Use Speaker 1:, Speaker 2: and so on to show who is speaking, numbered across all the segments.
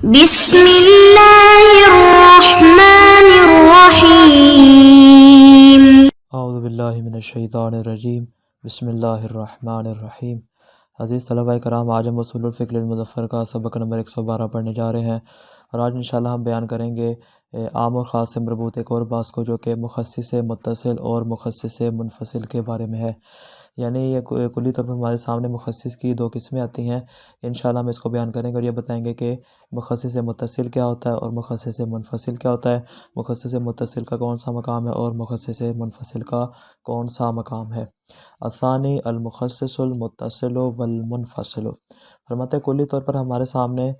Speaker 1: بسم اللہ الرحمن الرحیم۔
Speaker 2: اعوذ باللہ من الشیطان الرجیم، بسم اللہ الرحمن الرحیم۔ عزیز طلبہ کرام، آج ہم اصول الفقہ للمظفر کا سبق نمبر 112 پڑھنے جا رہے ہیں، اور آج انشاءاللہ ہم بیان کریں گے عام اور خاص سے مربوط ایک اور بحث کو، جو کہ مخصص متصل اور مخصص منفصل کے بارے میں ہے۔ یعنی یہ کلی طور پر ہمارے سامنے مخصص کی دو قسمیں آتی ہیں، انشاءاللہ ہم اس کو بیان کریں گے اور یہ بتائیں گے کہ مخصص متصل کیا ہوتا ہے اور مخصص منفصل کیا ہوتا ہے، مخصص متصل کا کون سا مقام ہے اور مخصص منفصل کا کون سا مقام ہے۔ الثانی المخصص المتصل والمنفصل۔ فرماتے ہیں کلی طور پر ہمارے سامنے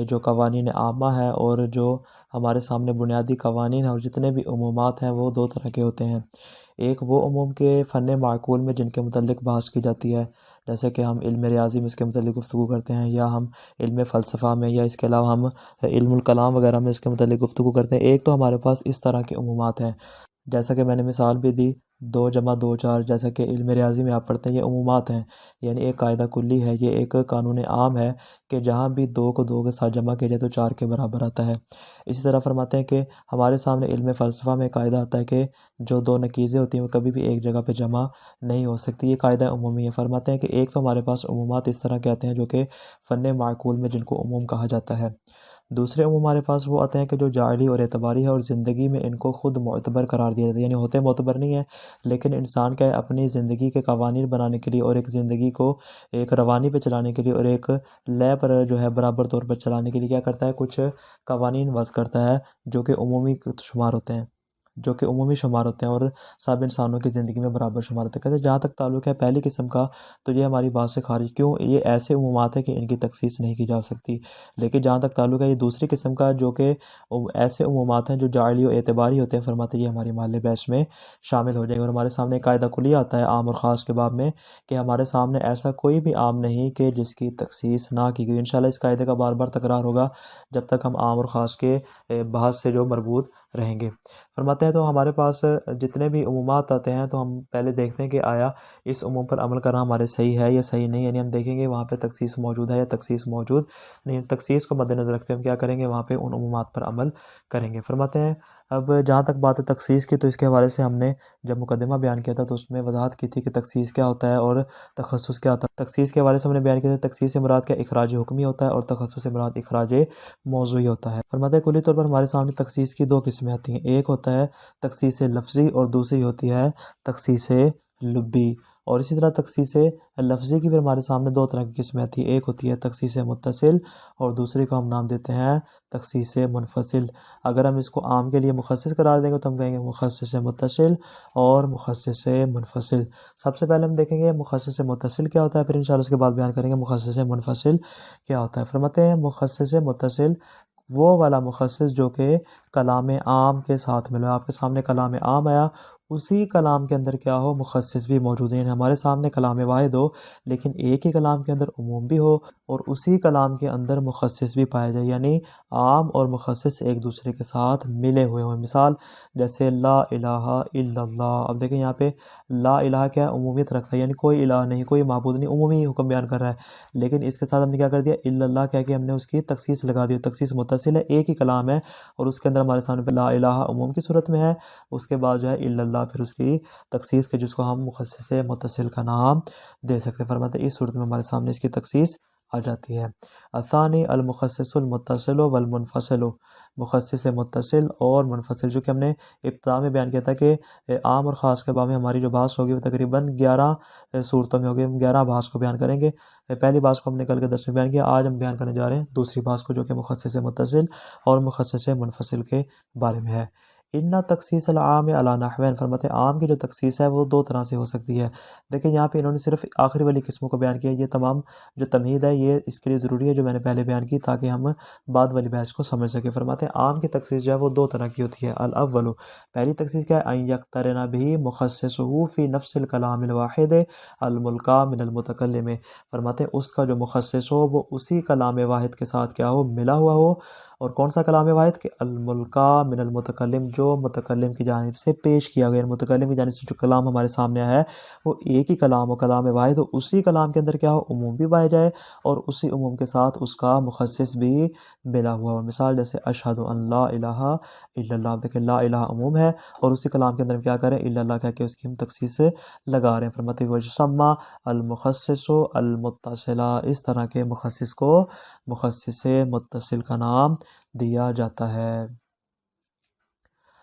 Speaker 2: جو قوانین عامہ ہیں اور جو ہمارے سامنے بنیادی قوانین ہیں اور جتنے بھی عمومات ہیں وہ دو طرح کے ہوتے ہیں۔ ایک وہ عموم کے فن معقول میں جن کے متعلق بحث کی جاتی ہے، جیسے کہ ہم علم ریاضی میں اس کے متعلق گفتگو کرتے ہیں، یا ہم علم فلسفہ میں، یا اس کے علاوہ ہم علم الکلام وغیرہ میں اس کے متعلق گفتگو کرتے ہیں۔ ایک تو ہمارے پاس اس طرح کے عمومات ہیں، جیسا کہ میں نے مثال بھی دی 2 + 2 = 4، جیسا کہ علم ریاضی میں آپ پڑھتے ہیں، یہ عمومات ہیں، یعنی ایک قاعدہ کلی ہے، یہ ایک قانون عام ہے کہ جہاں بھی 2 کو 2 کے ساتھ جمع کیا جائے تو 4 کے برابر آتا ہے۔ اسی طرح فرماتے ہیں کہ ہمارے سامنے علم فلسفہ میں قاعدہ آتا ہے کہ جو 2 نقیضیں ہوتی ہیں وہ کبھی بھی ایک جگہ پہ جمع نہیں ہو سکتی، یہ قاعدہ عمومی ہے۔ فرماتے ہیں کہ ایک تو ہمارے پاس عمومات اس طرح کے آتے ہیں جو کہ فن معقول میں جن کو عموم کہا جاتا ہے۔ دوسرے عموم ہمارے پاس وہ آتے ہیں کہ جو جعلی اور اعتباری ہے، اور زندگی میں ان کو خود معتبر قرار دیا جاتا ہے، یعنی ہوتے معتبر نہیں ہیں لیکن انسان کا اپنی زندگی کے قوانین بنانے کے لیے اور ایک زندگی کو ایک روانی پہ چلانے کے لیے اور ایک لے پر جو ہے برابر طور پر چلانے کے لیے کیا کرتا ہے، کچھ قوانین وضع کرتا ہے جو کہ عمومی شمار ہوتے ہیں، اور سب انسانوں کی زندگی میں برابر شمار ہوتے ہیں۔ کہتے ہیں جہاں تک تعلق ہے پہلی قسم کا تو یہ ہماری بات سے خارج، کیوں؟ یہ ایسے عمومات ہیں کہ ان کی تخصیص نہیں کی جا سکتی۔ لیکن جہاں تک تعلق ہے یہ دوسری قسم کا، جو کہ ایسے عمومات ہیں جو جعلی و اعتباری ہوتے ہیں، فرماتے ہیں یہ ہماری محل بحث میں شامل ہو جائیں گے۔ اور ہمارے سامنے ایک قاعدہ کلی آتا ہے عام اور خاص کے باب میں کہ ہمارے سامنے ایسا کوئی بھی عام نہیں کہ جس کی تخصیص نہ کی گئی۔ انشاءاللہ اس قاعدے کا بار بار تکرار ہوگا جب تک ہم عام اور خاص کے بحث سے جو مربوط رہیں گے۔ فرماتے ہیں تو ہمارے پاس جتنے بھی عمومات آتے ہیں تو ہم پہلے دیکھتے ہیں کہ آیا اس عموم پر عمل کرنا ہمارے صحیح ہے یا صحیح نہیں، یعنی ہم دیکھیں گے وہاں پہ تخصیص موجود ہے یا تخصیص موجود نہیں۔ تخصیص کو مد نظر رکھتے ہم کیا کریں گے، وہاں پہ ان عمومات پر عمل کریں گے۔ فرماتے ہیں اب جہاں تک بات ہے تخصیص کی، تو اس کے حوالے سے ہم نے جب مقدمہ بیان کیا تھا تو اس میں وضاحت کی تھی کہ تخصیص کیا ہوتا ہے اور تخصص کیا ہوتا ہے۔ تخصیص کے حوالے سے ہم نے بیان کیا تھا تخصیص سے مراد کیا اخراج حکمی ہوتا ہے اور تخصص سے مراد اخراج موضوعی ہوتا ہے۔ فرماتے ہیں کلی طور پر ہمارے سامنے تخصیص کی 2 قسمیں آتی ہیں، ایک ہوتا ہے تخصیص لفظی اور دوسری ہوتی ہے تخصیص لبی۔ اور اسی طرح تخصیص لفظی کی بھی ہمارے سامنے 2 طرح کی قسمیں آتی ہیں، ایک ہوتی ہے تخصیص متصل اور دوسری کو ہم نام دیتے ہیں تخصیص منفصل۔ اگر ہم اس کو عام کے لیے مخصص قرار دیں گے تو ہم کہیں گے مخصص متصل اور مخصص منفصل۔ سب سے پہلے ہم دیکھیں گے مخصص متصل کیا ہوتا ہے، پھر انشاءاللہ اس کے بعد بیان کریں گے مخصص منفصل کیا ہوتا ہے۔ فرماتے ہیں مخصص متصل وہ والا مخصص جو کہ کلام عام کے ساتھ ملو۔ آپ کے سامنے کلام عام آیا، اسی کلام کے اندر کیا ہو، مخصص بھی موجود ہیں، یعنی ہمارے سامنے کلام واحد ہو لیکن ایک ہی کلام کے اندر عموم بھی ہو اور اسی کلام کے اندر مخصص بھی پائے جائے، یعنی عام اور مخصص ایک دوسرے کے ساتھ ملے ہوئے ہوں۔ مثال جیسے لا الہ الا اللہ، اب دیکھیں یہاں پہ لا الہ کیا عمومیت رکھتا ہے، یعنی کوئی الہ نہیں، کوئی معبود نہیں، عمومی حکم بیان کر رہا ہے، لیکن اس کے ساتھ ہم نے کیا کر دیا، الا اللہ کہہ کے ہم نے اس کی تخصیص لگا دی۔ تخصیص متصل ہے، ایک ہی کلام ہے اور اس کے اندر ہمارے سامنے لا الہ عموم کی صورت میں ہے، اس کے بعد جو ہے الا اللہ پھر اس کی تخصیص کے جس کو ہم مخصص متصل کا نام دے سکتے ہیں۔ فرماتے ہیں اس صورت میں ہمارے سامنے اس کی تخصیص آ جاتی ہے۔ الثانی المخصص المتصل والمنفصل۔ مخصص متصل اور منفصل، جو کہ ہم نے ابتدا میں بیان کیا تھا کہ عام اور خاص کے بارے میں ہماری جو بحث ہوگی وہ تقریباً 11 صورتوں میں ہوگی، ہم 11 بحث کو بیان کریں گے۔ پہلی بحث کو ہم نے کل کے درس میں بیان کیا، آج ہم بیان کرنے جا رہے ہیں دوسری بحث کو، جو کہ مخصص متصل اور مخصص منفصل کے بارے میں ہے۔ ان تخصیص العام علی نحوین۔ فرماتے ہیں عام کی جو تخصیص ہے وہ 2 طرح سے ہو سکتی ہے۔ دیکھیں یہاں پہ انہوں نے صرف آخری والی قسموں کو بیان کیا، یہ تمام جو تمہید ہے یہ اس کے لیے ضروری ہے جو میں نے پہلے بیان کی تاکہ ہم بعد والی بحث کو سمجھ سکیں۔ فرماتے ہیں عام کی تخصیص جو ہے وہ 2 طرح کی ہوتی ہے۔ الاول، پہلی تخصیص کیا ہے، ان یقترن به مخصصه فی نفس الکلام الواحد الملقا من المتکلم۔ فرماتے ہیں اس کا جو مخصص ہو وہ اسی کلام واحد کے ساتھ کیا ہو، ملا ہوا ہو، اور کون سا کلام واحد کہ الملکہ من المتکلم، جو متکلم کی جانب سے پیش کیا گیا، متکلم کی جانب سے جو کلام ہمارے سامنے آیا ہے وہ ایک ہی کلام ہو، کلام واحد ہو، اسی کلام کے اندر کیا ہو، عموم بھی پایا جائے اور اسی عموم کے ساتھ اس کا مخصص بھی ملا ہوا ہو۔ مثال جیسے اشہد ان لا الہ الا اللہ، دیکھیں لا الہ عموم ہے اور اسی کلام کے اندر کیا کریں، الا اللہ کہہ کے اس کی ہم تخصیص لگا رہے ہیں۔ فرماتے ہیں وَيُسَمَّى المخصص المتصلہ، اس طرح کے مخصص کو مخصص متصل کا نام دیا جاتا ہے۔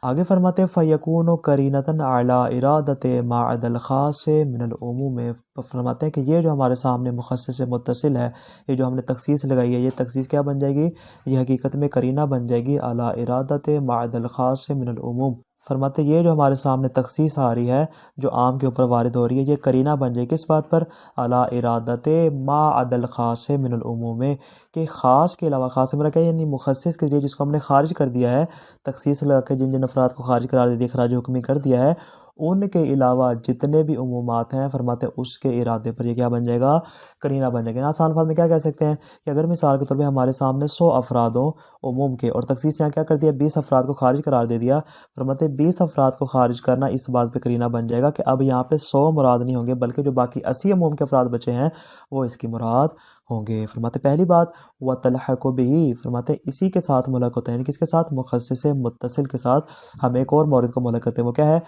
Speaker 2: آگے فرماتے ہیں فَيَكُونُ قَرِينَةً عَلَىٰ إِرَادَةِ مَا عَدَى الْخَاصِ مِنَ الْعُمُومِ، فرماتے ہیں کہ یہ جو ہمارے سامنے مخصص متصل ہے، یہ جو ہم نے تخصیص لگائی ہے، یہ تخصیص کیا بن جائے گی، یہ حقیقت میں قرینہ بن جائے گی عَلَىٰ إِرَادَةِ مَا عَدَى الْخَاصِ مِنَ الْعُمُومِ۔ فرماتے ہیں یہ جو ہمارے سامنے تخصیص آ رہی ہے، جو عام کے اوپر وارد ہو رہی ہے، یہ قرینہ بن جائے گی کس بات پر، عَلَىٰ إِرَادَةِ مَا عَدَى الْخَاصِ مِنَ الْعُمُومِ، کہ خاص کے علاوہ، خاص مراد کیا یعنی مخصص کے ذریعے جس کو ہم نے خارج کر دیا ہے، تخصیص لگا کے جن جن افراد کو خارج قرار دے دیا، خراج حکمی کر دیا ہے، ان کے علاوہ جتنے بھی عمومات ہیں فرماتے ہیں اس کے ارادے پر یہ کیا بن جائے گا، قرینہ بن جائے گا۔ آسان الفاظ میں کیا کہہ سکتے ہیں کہ اگر مثال کے طور پہ ہمارے سامنے 100 افراد ہوں عموم کے، اور تخصیص یہاں کیا کر دیا، 20 افراد کو خارج قرار دے دیا، فرماتے ہیں 20 افراد کو خارج کرنا اس بات پہ قرینہ بن جائے گا کہ اب یہاں پہ 100 مراد نہیں ہوں گے بلکہ جو باقی 80 عموم کے افراد بچے ہیں وہ اس کی مراد ہوں گے۔ فرماتے پہلی بات وَتَلْحَقُ بِهِ، فرماتے اسی کے ساتھ ملحق ہوتا ہے، یعنی کس کے ساتھ، مخصص متصل کے ساتھ ہم ایک اور مورد کو ملحق کرتے ہیں، وہ کیا ہے،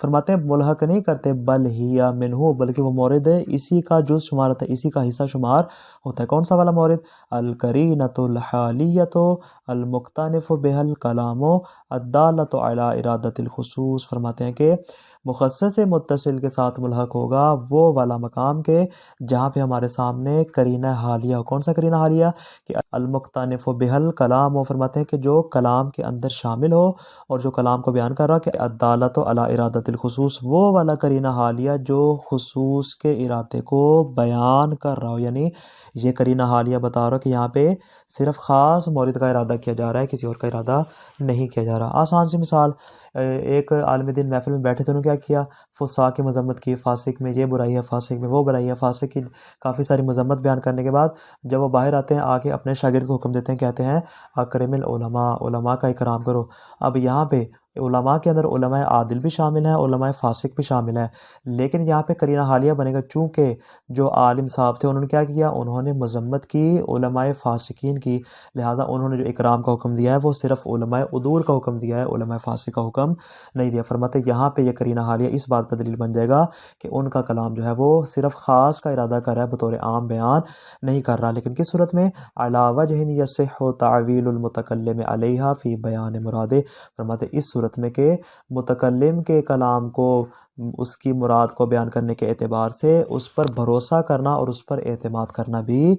Speaker 2: فرماتے ہیں ملحق نہیں کرتے بل ہی منہ، بلکہ وہ مورد اسی کا جز شمار ہوتا ہے، اسی کا حصہ شمار ہوتا ہے۔ کون سا والا مورد، القرینۃ الحالیۃ المقتنف بها الکلام الدالۃ علی ارادۃ الخصوص، فرماتے ہیں کہ مخصص متصل کے ساتھ ملحق ہوگا وہ والا مقام کے جہاں پہ ہمارے سامنے قرینہ حالیہ ہو۔ کون سا قرینہ حالیہ کہ المقتنف بها الکلام ہو، فرماتے ہیں کہ جو کلام کے اندر شامل ہو اور جو کلام کو بیان کر رہا کہ الدالۃ علی ارادۃ الخصوص، وہ والا قرینہ حالیہ جو خصوص کے ارادے کو بیان کر رہا ہو، یعنی یہ قرینہ حالیہ بتا رہا کہ یہاں پہ صرف خاص مورد کا ارادہ کیا جا رہا ہے، کسی اور کا ارادہ نہیں کیا جا رہا۔ آسان سی مثال، ایک عالم دین محفل میں بیٹھے تھے، انہوں نے کیا کیا، فساق کی مذمت کی، فاسق میں یہ برائی ہے، فاسق میں وہ برائی ہے، فاسق کی کافی ساری مذمت بیان کرنے کے بعد جب وہ باہر آتے ہیں، آ کے اپنے شاگرد کو حکم دیتے ہیں، کہتے ہیں اکرم العلماء، علماء کا اکرام کرو۔ اب یہاں پہ علماء کے اندر علماء عادل بھی شامل ہیں، علماء فاسق بھی شامل ہیں، لیکن یہاں پہ قرینہ حالیہ بنے گا چونکہ جو عالم صاحب تھے انہوں نے کیا کیا، انہوں نے مذمت کی علماء فاسقین کی، لہذا انہوں نے جو اکرام کا حکم دیا ہے وہ صرف علماء عدول کا حکم دیا ہے، علماء فاسق کا حکم نہیں دیا۔ فرماتے یہاں پہ یہ قرینہ حالیہ اس بات پر دلیل بن جائے گا کہ ان کا کلام جو ہے وہ صرف خاص کا ارادہ کر رہا ہے، بطور عام بیان نہیں کر رہا، لیکن کس صورت میں، علی وجہ یصح تعویل المتکلم علیہا فی بیان مرادہ، فرماتے اس صورت میں کہ متکلم کے کلام کو اس کی مراد کو بیان کرنے کے اعتبار سے اس پر بھروسہ کرنا اور اس پر اعتماد کرنا بھی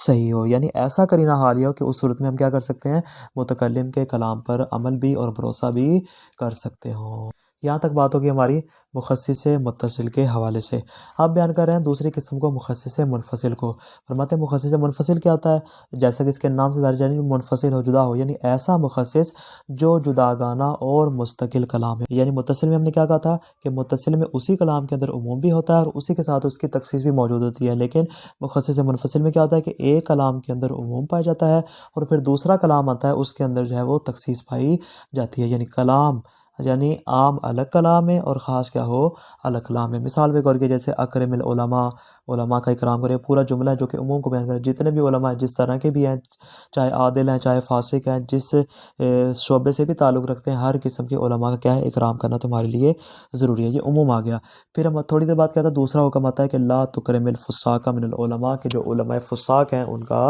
Speaker 2: صحیح ہو، یعنی ایسا قرینہ حالیہ ہو کہ اس صورت میں ہم کیا کر سکتے ہیں، متکلم کے کلام پر عمل بھی اور بھروسہ بھی کر سکتے ہوں۔ یہاں تک بات ہوگی ہماری مخصص متصل کے حوالے سے۔ اب بیان کر رہے ہیں دوسری قسم کو، مخصص منفصل کو۔ فرماتے ہیں مخصص منفصل کیا ہوتا ہے، جیسا کہ اس کے نام سے ظاہر یعنی منفصل ہو، جدا ہو، یعنی ایسا مخصص جو جداگانہ اور مستقل کلام ہے۔ یعنی متصل میں ہم نے کیا کہا تھا کہ متصل میں اسی کلام کے اندر عموم بھی ہوتا ہے اور اسی کے ساتھ اس کی تخصیص بھی موجود ہوتی ہے، لیکن مخصص منفصل میں کیا ہوتا ہے کہ ایک کلام کے اندر عموم پایا جاتا ہے اور پھر دوسرا کلام آتا ہے، اس کے اندر جو ہے وہ تخصیص پائی جاتی ہے، یعنی کلام یعنی عام الگ کلام ہے اور خاص کیا ہو، الگ کلام ہے۔ مثال پہ غور کیجیے، جیسے اکرم العلماء، علماء کا اکرام کرے، پورا جملہ ہے جو کہ عموم کو بیان کرے، جتنے بھی علماء ہیں جس طرح کے بھی ہیں، چاہے عادل ہیں چاہے فاسق ہیں، جس شعبے سے بھی تعلق رکھتے ہیں، ہر قسم کے علماء کا کیا ہے، اکرام کرنا تمہارے لیے ضروری ہے، یہ عموم آ گیا۔ پھر ہم تھوڑی دیر بعد کیا تھا، دوسرا حکم آتا ہے کہ لا تکرم الفساق من العلماء، کہ جو علماء فساق ہیں ان کا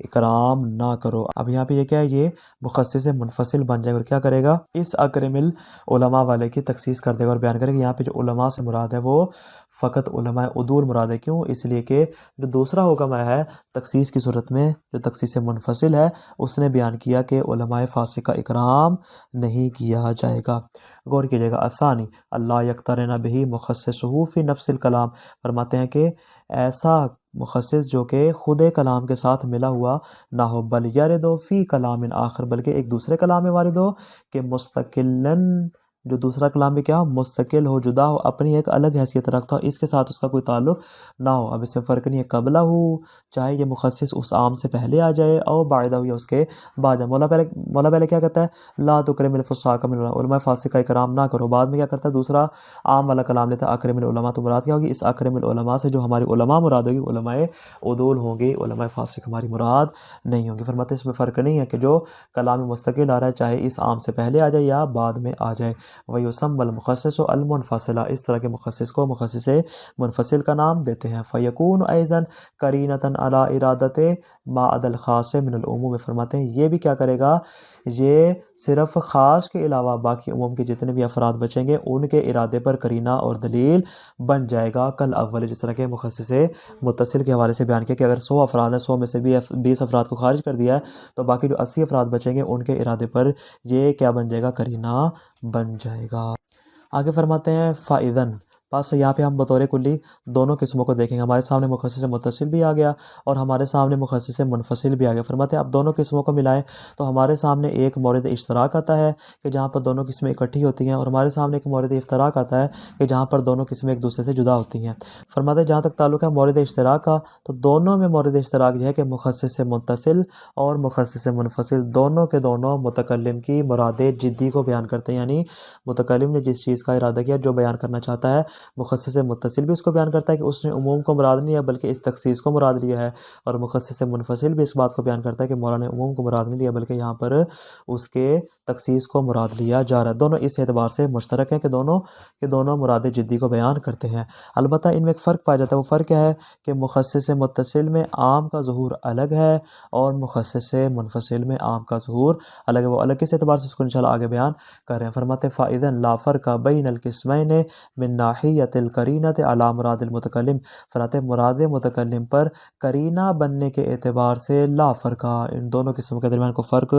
Speaker 2: اکرام نہ کرو۔ اب یہاں پہ یہ کیا ہے، یہ مخصص منفصل بن جائے گا اور کیا کرے گا، اس اکرم العلماء والے کی تخصیص کر دے گا اور بیان کرے گا یہاں پہ جو علماء سے مراد ہے وہ فقط علماء عدول مراد ہے۔ کیوں، اس لیے کہ جو دوسرا حکم ہے تخصیص کی صورت میں، جو تخصیص منفصل ہے، اس نے بیان کیا کہ علماء فاسق کا اکرام نہیں کیا جائے گا۔ غور کیجیے گا، الثانی اللہ یقترن بہ مخصصہ فی نفس الکلام، فرماتے ہیں کہ ایسا مخصص جو کہ خود کلام کے ساتھ ملا ہوا نہ ہو، بل یرد فی کلام آخر، بلکہ ایک دوسرے کلام میں وارد ہو، کہ مستقلاً جو دوسرا کلام بھی کیا ہو مستقل ہو، جدا ہو، اپنی ایک الگ حیثیت رکھتا ہو، اس کے ساتھ اس کا کوئی تعلق نہ ہو۔ اب اس میں فرق نہیں ہے، قبلہ ہو چاہے یہ مخصص اس عام سے پہلے آ جائے، اور بعدہ ہو یا اس کے بعد جائے۔ مولا پہلے کیا کہتا ہے لا تکرم الفساق من العلماء، علماء فاسق کا اکرام نہ کرو، بعد میں کیا کرتا ہے دوسرا عام والا کلام لیتا ہے اکرم العلماء، تو مراد کیا ہوگی اس اکرم العلماء سے جو ہماری علماء مراد ہوگی علماء عدول ہوں گے، علماء فاسق ہماری مراد نہیں ہوں گے۔ فرماتے ہیں اس میں فرق نہیں ہے کہ جو کلام مستقل آ رہا ہے چاہے اس عام سے پہلے آ جائے یا بعد میں آ جائے۔ وَيُسَمَّى الْمُخَصِّصُ الْمُنْفَصِلَ، اس طرح کے مخصص کو مخصص منفصل کا نام دیتے ہیں۔ فَيَكُونُ أَيْضًا قَرِينَةً عَلَى إِرَادَةِ مَا عَدَى الْخَاصِ مِنَ الْعُمُومِ، فرماتے ہیں یہ بھی کیا کرے گا، یہ صرف خاص کے علاوہ باقی عموم کے جتنے بھی افراد بچیں گے ان کے ارادے پر قرینہ اور دلیل بن جائے گا۔ کل اول، جس طرح کے مخصص متصل کے حوالے سے بیان کیا کہ اگر 100 افراد ہیں، 100 میں سے بھی 20 افراد کو خارج کر دیا ہے تو باقی جو 80 افراد بچیں گے ان کے ارادے پر یہ کیا بن جائے گا، قرینہ بن جائے گا۔ آگے فرماتے ہیں فَإِذًا، بس یہاں پہ ہم بطور کلی دونوں قسموں کو دیکھیں گے، ہمارے سامنے مخصص متصل بھی آ گیا اور ہمارے سامنے مخصص منفصل بھی آ گیا۔ فرماتے ہیں اب دونوں قسموں کو ملائیں تو ہمارے سامنے ایک مورد اشتراک آتا ہے کہ جہاں پر دونوں قسمیں اکٹھی ہوتی ہیں، اور ہمارے سامنے ایک مورد افتراق آتا ہے کہ جہاں پر دونوں قسمیں ایک دوسرے سے جدا ہوتی ہیں۔ فرماتے ہیں جہاں تک تعلق ہے مورد اشتراک کا تو دونوں میں مورد اشتراک یہ ہے کہ مخصص متصل اور مخصص منفصل دونوں کے دونوں متکلم کی مراد جدی کو بیان کرتے ہیں، یعنی متکلم نے جس چیز کا ارادہ کیا جو بیان کرنا چاہتا ہے، مخصص متصل بھی اس کو بیان کرتا ہے کہ اس نے عموم کو مراد نہیں لیا بلکہ اس تخصیص کو مراد لیا ہے، اور مخصص منفصل بھی اس بات کو بیان کرتا ہے کہ مولانا نے عموم کو مراد نہیں لیا بلکہ یہاں پر اس کے تخصیص کو مراد لیا جا رہا ہے۔ دونوں اس اعتبار سے مشترک ہیں کہ دونوں مراد جدی کو بیان کرتے ہیں۔ البتہ ان میں ایک فرق پایا جاتا ہے، وہ فرق کیا ہے کہ مخصص متصل میں عام کا ظہور الگ ہے اور مخصص منفصل میں عام کا ظہور الگ ہے۔ وہ الگ کس اعتبار سے اس کو انشاءاللہ آگے بیان کر رہے ہیں۔ فرماتے فَإِذًا لَا فَرْقَ بَيْنَ الْقِسْمَيْنِ مِن نَاحِيَّةِ الْقَرِينَةِ عَلَى مُرَادِ الْمُتَكَلِّمِ، فرماتے مراد متکلم پر قرینہ بننے کے اعتبار سے لا فرق، ان دونوں قسموں کے درمیان کو فرق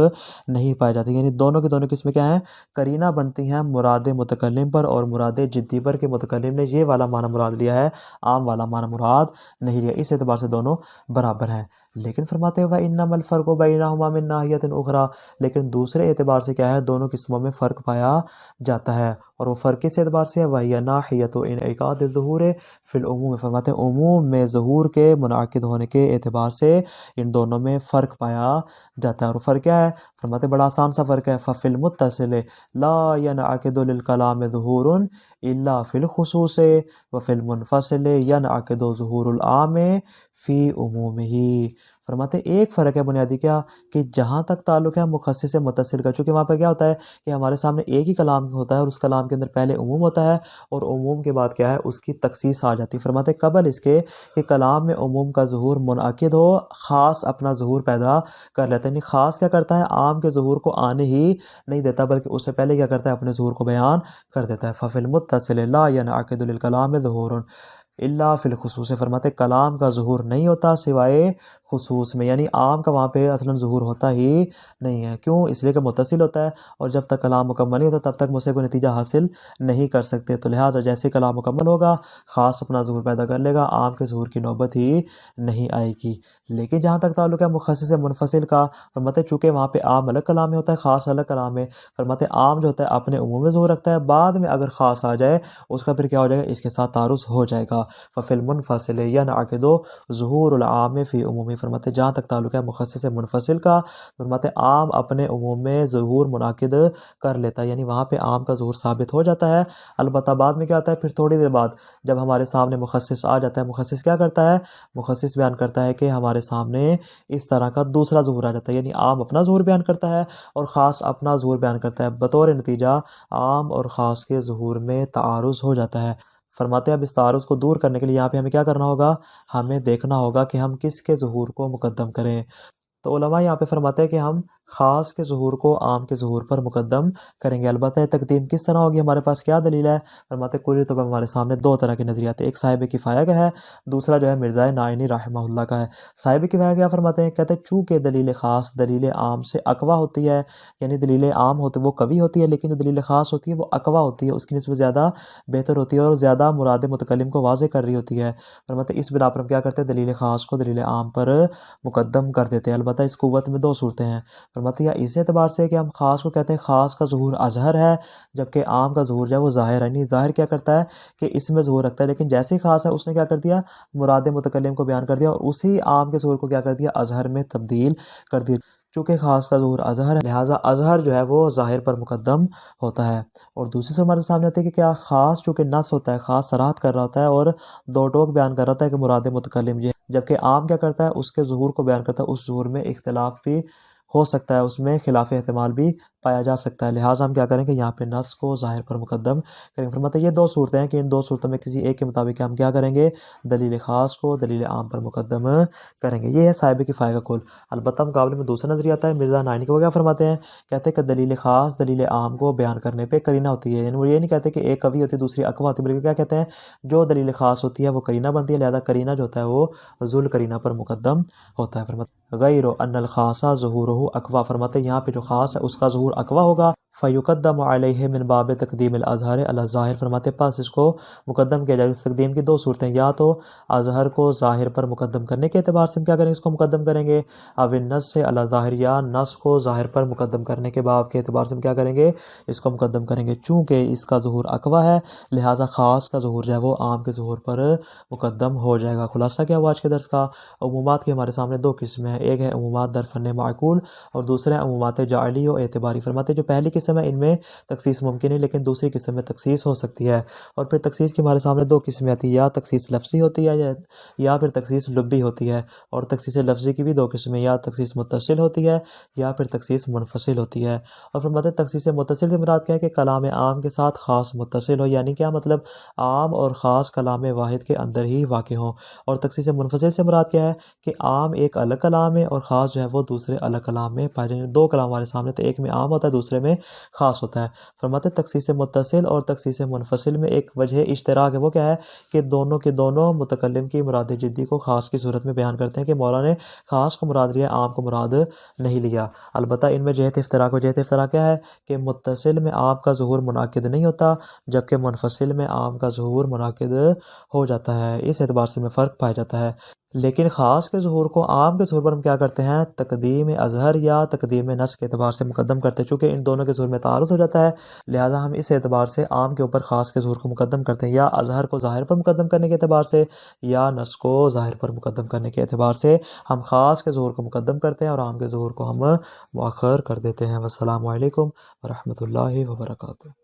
Speaker 2: نہیں پایا جاتا، یعنی دونوں کی دونوں قسمیں کیا ہیں، قرینہ بنتی ہیں مراد متکلم پر اور مراد جدی پر کہ متکلم نے یہ والا معنی مراد لیا ہے، عام والا معنی مراد نہیں لیا، اس اعتبار سے دونوں برابر ہیں۔ لیکن فرماتے ہیں وَإِنَّمَا الْفَرْقُ بَيْنَهُمَا مِن نَاحِيَةٍ أُخْرَى، لیکن دوسرے اعتبار سے کیا ہے، دونوں قسموں میں فرق پایا جاتا ہے، اور وہ فرق کس اعتبار سے ہے، وَهِيَ نَاحِيَةُ انعقاد الظہور فی العموم، فرماتے ہیں عموم میں ظہور کے منعقد ہونے کے اعتبار سے ان دونوں میں فرق پایا جاتا ہے۔ اور فرق کیا ہے، فرماتے بڑا آسان سا فرق ہے، فَفِي الْمُتَّصِلِ لَا يَنْعَقِدُ لِلْكَلَامِ ظُهُورٌ إِلَّا فِي الْخُصُوصِ وَفِي الْمُنْفَصِلِ يَنْعَقِدُ ظُهُورُ الْعَامِ فِي عُمُومِهِ، فرماتے ایک فرق ہے بنیادی کیا کہ جہاں تک تعلق ہے مخصص متصل کا، چونکہ وہاں پہ کیا ہوتا ہے کہ ہمارے سامنے ایک ہی کلام ہوتا ہے اور اس کلام کے اندر پہلے عموم ہوتا ہے اور عموم کے بعد کیا ہے اس کی تخصیص آ جاتی ہے۔ فرماتے قبل اس کے کہ کلام میں عموم کا ظہور منعقد ہو، خاص اپنا ظہور پیدا کر لیتا ہے، یعنی خاص کیا کرتا ہے، عام کے ظہور کو آنے ہی نہیں دیتا بلکہ اس سے پہلے کیا کرتا ہے، اپنے ظہور کو بیان کر دیتا ہے۔ فَفِي الْمُتَّصِلِ لَا يَنْعَقِدُ لِلْكَلَامِ ظُهُورٌ إِلَّا فِي الْخُصُوصِ، فرماتے کلام کا ظہور نہیں ہوتا سوائے خصوص میں، یعنی عام کا وہاں پہ اصلاً ظہور ہوتا ہی نہیں ہے۔ کیوں؟ اس لیے کہ متصل ہوتا ہے اور جب تک کلام مکمل نہیں ہوتا تب تک مجھ سے کوئی نتیجہ حاصل نہیں کر سکتے، تو لہٰذا جیسے کلام مکمل ہوگا خاص اپنا ظہور پیدا کر لے گا، عام کے ظہور کی نوبت ہی نہیں آئے گی۔ لیکن جہاں تک تعلق ہے مخصص منفصل کا، فرماتے چونکہ وہاں پہ عام الگ کلام میں ہوتا ہے، خاص الگ کلام میں، فرماتے عام جو ہوتا ہے اپنے عموم میں ظہور رکھتا ہے، بعد میں اگر خاص آ جائے اس کا پھر کیا ہو جائے گا، اس کے ساتھ تعارض ہو جائے گا۔ فَفِي الْمُنْفَصِلِ يَنْعَقِدُ ظُهُورُ الْعَامِ فِي عُمُومِهِ، فرماتے جہاں تک تعلق ہے مخصص منفصل کا، فرماتے عام اپنے عموم میں ظہور منعقد کر لیتا ہے، یعنی وہاں پہ عام کا ظہور ثابت ہو جاتا ہے۔ البتہ بعد میں کیا ہوتا ہے، پھر تھوڑی دیر بعد جب ہمارے سامنے مخصص آ جاتا ہے، مخصص کیا کرتا ہے، مخصص بیان کرتا ہے کہ ہمارے سامنے اس طرح کا دوسرا ظہور آ جاتا ہے، یعنی عام اپنا ظہور بیان کرتا ہے اور خاص اپنا ظہور بیان کرتا ہے، بطور نتیجہ عام اور خاص کے ظہور میں تعارض ہو جاتا ہے۔ فرماتے ہیں اب اس تعارض کو دور کرنے کے لیے یہاں پہ ہمیں کیا کرنا ہوگا، ہمیں دیکھنا ہوگا کہ ہم کس کے ظہور کو مقدم کریں۔ تو علماء یہاں پہ فرماتے ہیں کہ ہم خاص کے ظہور کو عام کے ظہور پر مقدم کریں گے۔ البتہ یہ تقدیم کس طرح ہوگی، ہمارے پاس کیا دلیل ہے، فرماتے کلی طور پر ہمارے سامنے دو طرح کے نظریات ہیں، ایک صاحب کفایہ کا ہے، دوسرا جو ہے مرزا نائینی رحمہ اللہ کا ہے۔ صاحب کفایہ کیا فرماتے ہیں، کہتے ہیں چونکہ دلیل خاص دلیل عام سے اقویٰ ہوتی ہے، یعنی دلیل عام ہوتی وہ قوی ہوتی ہے لیکن جو دلیل خاص ہوتی ہے وہ اقویٰ ہوتی ہے، اس کی نسبت زیادہ بہتر ہوتی ہے اور زیادہ مراد متکلم کو واضح کر رہی ہوتی ہے۔ فرماتے اس بنا پر ہم کیا کرتے ہیں، دلیل خاص کو دلیل عام پر مقدم کر دیتے ہیں۔ البتہ اس قوت میں دو صورتیں ہیں، فرماتے ہیں اس اعتبار سے کہ ہم خاص کو کہتے ہیں خاص کا ظہور اظہر ہے، جبکہ عام کا ظہور جو ہے وہ ظاہر ہے، نہیں ظاہر کیا کرتا ہے کہ اس میں ظہور رکھتا ہے، لیکن جیسے ہی خاص ہے اس نے کیا کر دیا، مراد متکلم کو بیان کر دیا اور اسی عام کے ظہور کو کیا کر دیا، اظہر میں تبدیل کر دیا۔ چونکہ خاص کا ظہور اظہر ہے لہٰذا اظہر جو ہے وہ ظاہر پر مقدم ہوتا ہے۔ اور دوسری صورت ہمارے سامنے آتی ہے کہ کیا خاص چونکہ نص ہوتا ہے، خاص صراحت کر رہا ہوتا ہے اور دو ٹوک بیان کر رہا ہوتا ہے کہ مراد متکلم یہ ہے، جبکہ عام کیا کرتا ہے، اس کے ظہور کو بیان کرتا ہے، اس ظہور میں اختلاف بھی ہو سکتا ہے، اس میں خلاف احتمال بھی پایا جا سکتا ہے، لہٰذا ہم کیا کریں کہ یہاں پہ نص کو ظاہر پر مقدم کریں گے۔ فرماتے ہیں یہ دو صورتیں ہیں کہ ان دو صورتوں میں کسی ایک کے مطابق ہم کیا کریں گے، دلیل خاص کو دلیل عام پر مقدم کریں گے۔ یہ ہے صاحب کفایہ کا قول۔ البتہ مقابلے میں دوسرا نظریہ آتا ہے مرزا نائینی کو، کیا فرماتے ہیں، کہتے ہیں کہ دلیل خاص دلیل عام کو بیان کرنے پہ قرینہ ہوتی ہے، یعنی وہ یہ نہیں کہتے کہ ایک قوی ہوتی ہے دوسری اقوی ہوتی ہے، بلکہ کیا کہتے ہیں جو دلیل خاص ہوتی ہے وہ قرینہ بنتی ہے، لہذا قرینہ جو ہوتا ہے وہ ذل قرینہ پر مقدم ہوتا ہے۔ فرماتے غیر ان الخاص ظہورہ اقوی، فرماتے ہیں یہاں پہ جو خاص ہے اس کا ظہور اقوی ہوگا، فیقدم علیہ من باب تقدیم الاظہر علی الظاہر، فرماتے ہیں پس اس کو مقدم کیا جائے گا۔ اس تقدیم کی دو صورتیں، یا تو اظہر کو ظاہر پر مقدم کرنے کے اعتبار سے ہم کیا کریں گے، اس کو مقدم کریں گے، او النص علی الظاہر، یا نص کو ظاہر پر مقدم کرنے کے باب کے اعتبار سے ہم کیا کریں گے، اس کو مقدم کریں گے۔ چونکہ اس کا ظہور اقوی ہے لہٰذا خاص کا ظہور جو ہے وہ عام کے ظہور پر مقدم ہو جائے گا۔ خلاصہ کیا ہوا آج کے درس کا، عمومات کی ہمارے سامنے دو قسمیں ہیں، ایک ہے عمومات در فن معقول اور دوسرے ہیں عمومات جعلی و اعتباری۔ فرماتے ہیں جو پہلی قسم ہے ان میں تخصیص ممکن ہے لیکن دوسری قسم میں تخصیص ہو سکتی ہے، اور پھر تخصیص کی ہمارے سامنے دو قسمیں آتی ہیں، یا تخصیص لفظی ہوتی ہے یا پھر تخصیص لبی ہوتی ہے، اور تخصیص لفظی کی بھی دو قسمیں، یا تخصیص متصل ہوتی ہے یا پھر تخصیص منفصل ہوتی ہے۔ اور فرماتے ہیں تخصیص متصل سے مراد کیا ہے کہ کلام عام کے ساتھ خاص متصل ہو، یعنی کیا مطلب عام اور خاص کلام واحد کے اندر ہی واقع ہوں، اور تخصیص منفصل سے مراد کیا ہے کہ عام ایک الگ کلام ہے اور خاص جو ہے وہ دوسرے الگ کلام میں پائے جائیں۔ دو کلام ہمارے سامنے تو ایک میں عام ہوتا ہے دوسرے میں خاص ہوتا ہے۔ فرماتے ہیں تخصیص متصل اور تخصیص منفصل میں ایک وجہ اشتراک ہے، وہ کیا ہے کہ دونوں کے دونوں متکلم کی مراد جدی کو خاص کی صورت میں بیان کرتے ہیں کہ مولا نے خاص کو مراد لیا عام کو مراد نہیں لیا۔ البتہ ان میں جہت افتراق، و جہت افتراق کیا ہے کہ متصل میں عام کا ظہور منعقد نہیں ہوتا جبکہ منفصل میں عام کا ظہور منعقد ہو جاتا ہے، اس اعتبار سے میں فرق پایا جاتا ہے۔ لیکن خاص کے ظہور کو عام کے ظہور پر ہم کیا کرتے ہیں، تقدیم اظہر یا تقدیم نص کے اعتبار سے مقدم کرتے ہیں، چونکہ ان دونوں کے ظہور میں تعارض ہو جاتا ہے لہٰذا ہم اس اعتبار سے عام کے اوپر خاص کے ظہور کو مقدم کرتے ہیں، یا اظہر کو ظاہر پر مقدم کرنے کے اعتبار سے یا نص کو ظاہر پر مقدم کرنے کے اعتبار سے ہم خاص کے ظہور کو مقدم کرتے ہیں اور عام کے ظہور کو ہم مؤخر کر دیتے ہیں۔ والسلام علیکم ورحمۃ اللہ وبرکاتہ۔